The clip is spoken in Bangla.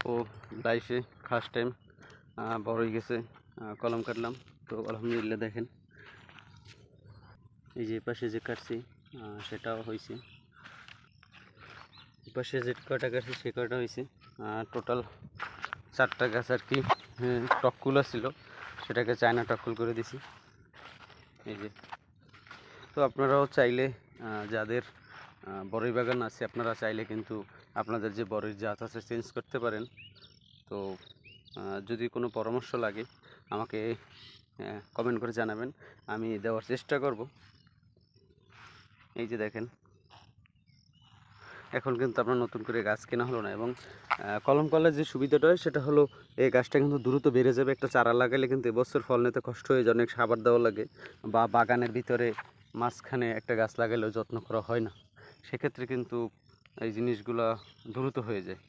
ও লাইফে ফার্স্ট টাইম বড় হয়ে গেছে, কলম কাটলাম। তো আলহামদুলিল্লাহ দেখেন, এই যে পাশে যে কাটছি সেটাও হয়েছে, পাশে যে কটা কাটছি সে কটা হয়েছে। টোটাল 4টা গাছ আর কি টককুলা ছিল, সেটাকে চায়না টককুল করে দিছি। এই যে, তো আপনারাও চাইলে যাদের বড়ই বাগান আছে, আপনারা চাইলে কিন্তু আপনাদের যে বড়ির জাত আছে চেঞ্জ করতে পারেন। তো যদি কোনো পরামর্শ লাগে আমাকে কমেন্ট করে জানাবেন, আমি দেওয়ার চেষ্টা করব। এই যে দেখেন, এখন কিন্তু আপনার নতুন করে গাছ কেনা হলো না, এবং কলম করলে যে সুবিধাটা হয় সেটা হলো এই গাছটা কিন্তু দ্রুত বেড়ে যাবে। একটা চারা লাগালে কিন্তু এবছর ফল নিতে কষ্ট হয়ে যায়, অনেক সাবার দেওয়া লাগে, বা বাগানের ভিতরে মাঝখানে একটা গাছ লাগালেও যত্ন করা হয় না, সেক্ষেত্রে কিন্তু এই জিনিসগুলো দ্রুত হয়ে যায়।